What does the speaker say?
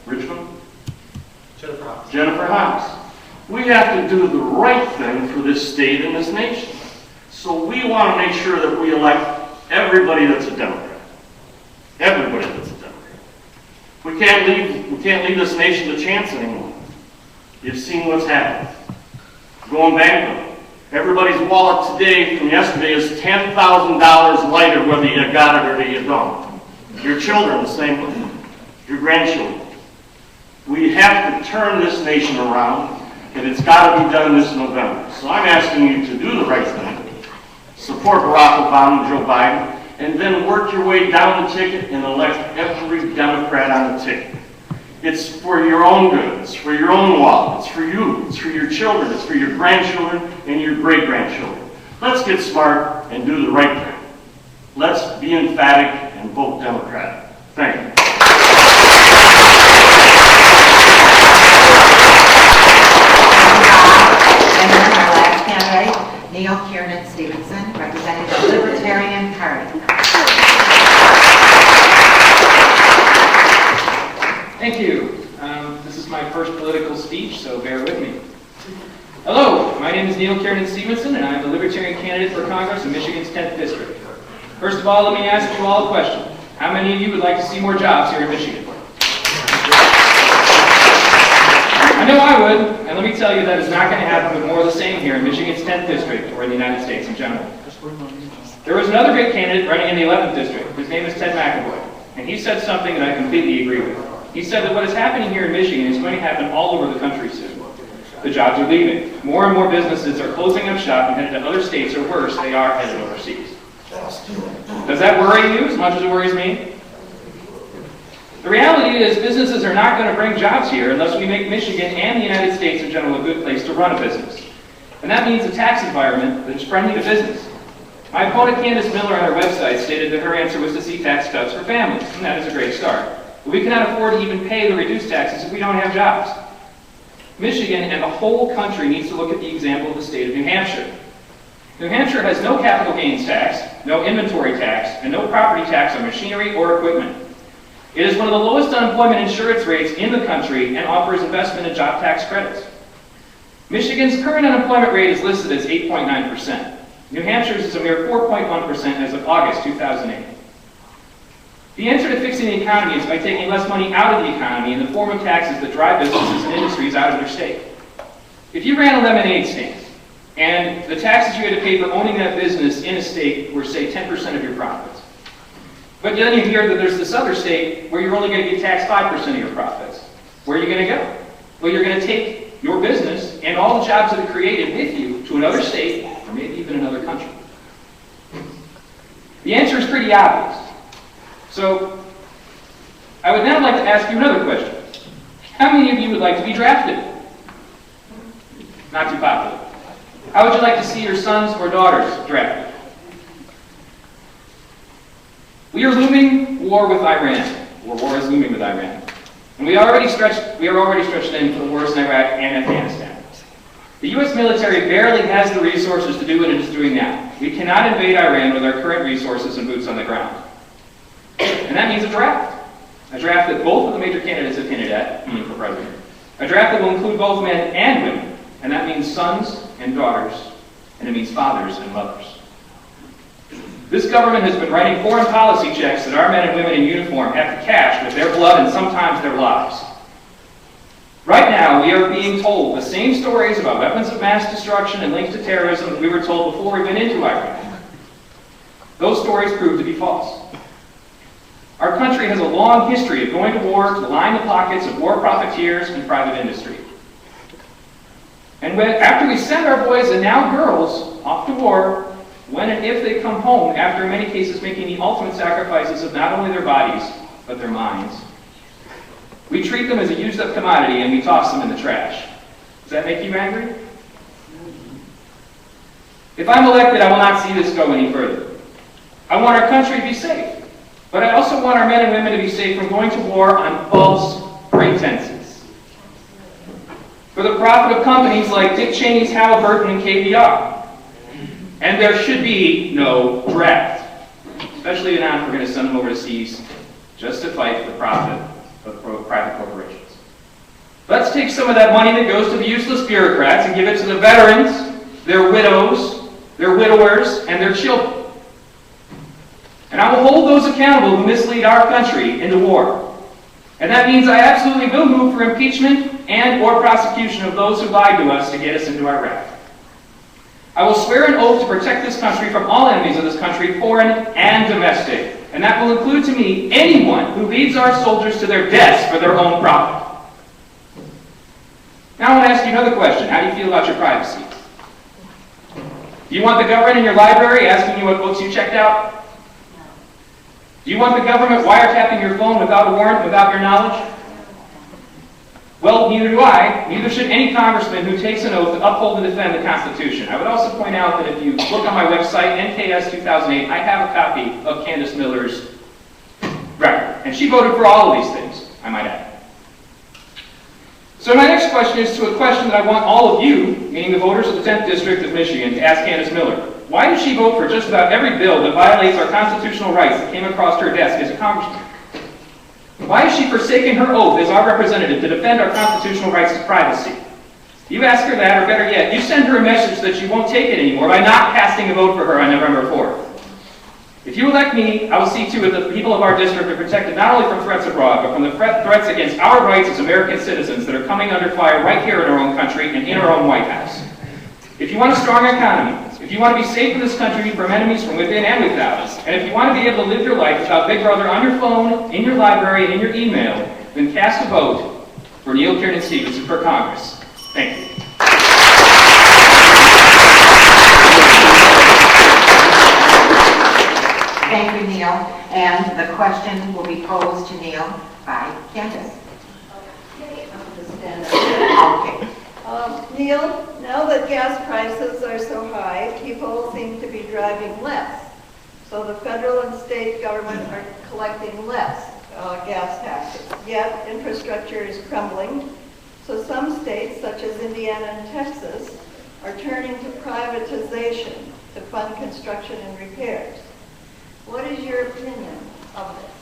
Richmond? Jennifer House. We have to do the right thing for this state and this nation. So we want to make sure that we elect everybody that's a Democrat. Everybody that's a Democrat. We can't leave this nation to chance anymore. You've seen what's happened. Going bankrupt. Everybody's wallet today from yesterday is $10,000 lighter whether you got it or you don't. Your children the same way. Your grandchildren. We have to turn this nation around, and it's got to be done this November. So I'm asking you to do the right thing, support Barack Obama and Joe Biden, and then work your way down the ticket and elect every Democrat on the ticket. It's for your own good. It's for your own wallet. It's for you. It's for your children. It's for your grandchildren and your great-grandchildren. Let's get smart and do the right thing. Let's be emphatic and vote Democratic. Thank you. Neocon Stephenson, representing the Libertarian Party. Thank you. This is my first political speech, so bear with me. Hello, my name is Neocon Stephenson, and I'm the Libertarian candidate for Congress in Michigan's 10th District. First of all, let me ask you all a question. How many of you would like to see more jobs here in Michigan? I know I would, and let me tell you that it's not going to happen with more of the same here in Michigan's 10th District or in the United States in general. There was another great candidate running in the 11th District. His name is Ted McAvoy, and he said something that I completely agree with. He said that what is happening here in Michigan is going to happen all over the country soon. The jobs are leaving. More and more businesses are closing up shop and headed to other states, or worse, they are headed overseas. Does that worry you as much as it worries me? The reality is businesses are not going to bring jobs here unless we make Michigan and the United States in general a good place to run a business. And that means a tax environment that is friendly to business. My opponent Candace Miller on her website stated that her answer was to see tax cuts for families, and that is a great start. But we cannot afford to even pay the reduced taxes if we don't have jobs. Michigan and the whole country needs to look at the example of the state of New Hampshire. New Hampshire has no capital gains tax, no inventory tax, and no property tax on machinery or equipment. It is one of the lowest unemployment insurance rates in the country and offers investment and job tax credits. Michigan's current unemployment rate is listed as 8.9%. New Hampshire's is a mere 4.1% as of August 2008. The answer to fixing the economy is by taking less money out of the economy in the form of taxes that drive businesses and industries out of their state. If you ran a lemonade stand, and the taxes you had to pay for owning that business in a state were, say, 10% of your profits, but then you hear that there's this other state where you're only going to get taxed 5% of your profits. Where are you going to go? Well, you're going to take your business and all the jobs that are created with you to another state, or maybe even another country. The answer is pretty obvious. So, I would now like to ask you another question. How many of you would like to be drafted? Not too popular. How would you like to see your sons or daughters drafted? We are looming war with Iran, or war is looming with Iran. And we are already stretched thin for the wars in Iraq and Afghanistan. The U.S. military barely has the resources to do what it is doing now. We cannot invade Iran with our current resources and boots on the ground. And that means a draft. A draft that both of the major candidates have hinted at, meaning for president. A draft that will include both men and women. And that means sons and daughters, and it means fathers and mothers. This government has been writing foreign policy checks that our men and women in uniform have to cash with their blood and sometimes their lives. Right now, we are being told the same stories about weapons of mass destruction and links to terrorism that we were told before we went into Iraq. Those stories proved to be false. Our country has a long history of going to war to line the pockets of war profiteers and private industry. And after we send our boys and now girls off to war, when and if they come home, after in many cases making the ultimate sacrifices of not only their bodies, but their minds, we treat them as a used-up commodity and we toss them in the trash. Does that make you angry? If I'm elected, I will not see this go any further. I want our country to be safe, but I also want our men and women to be safe from going to war on false pretenses. For the profit of companies like Dick Cheney's Halliburton and KBR. And there should be no draft, especially not if we're going to send them overseas just to fight for the profit of private corporations. some of that money that goes to the useless bureaucrats and give it to the veterans, their widows, their widowers, and their children. And I will hold those accountable who mislead our country into war. And that means I absolutely will move for impeachment and or prosecution of those who lied to us to get us into Iraq. I will swear an oath to protect this country from all enemies of this country, foreign and domestic. And that will include to me anyone who leads our soldiers to their deaths for their own profit. Now I want to ask you another question. How do you feel about your privacy? Do you want the government in your library asking you what books you checked out? Do you want the government wiretapping your phone without a warrant, without your knowledge? Well, neither do I. Neither should any congressman who takes an oath to uphold and defend the Constitution. I would also point out that if you look on my website, NKS 2008, I have a copy of Candace Miller's record. And she voted for all of these things, I might add. So my next question is to a question that I want all of you, meaning the voters of the 10th District of Michigan, to ask Candace Miller. Why did she vote for just about every bill that violates our constitutional rights that came across her desk as a congressman? Why has she forsaken her oath as our representative to defend our constitutional rights to privacy? You ask her that, or better yet, you send her a message that she won't take it anymore by not casting a vote for her on November 4th. If you elect me, I will see to it that the people of our district are protected not only from threats abroad, but from the threats against our rights as American citizens that are coming under fire right here in our own country and in our own White House. If you want a strong economy, if you want to be safe in this country from enemies from within and without, and if you want to be able to live your life without Big Brother on your phone, in your library, and in your email, then cast a vote for Neocon Stephenson for Congress. Thank you. Thank you, Neil. And the question will be posed to Neil by Candace. Okay. Neil, now that gas prices are so high, people seem to be driving less. So the federal and state government are collecting less gas taxes. Yet infrastructure is crumbling. So some states, such as Indiana and Texas, are turning to privatization to fund construction and repairs. What is your opinion of this?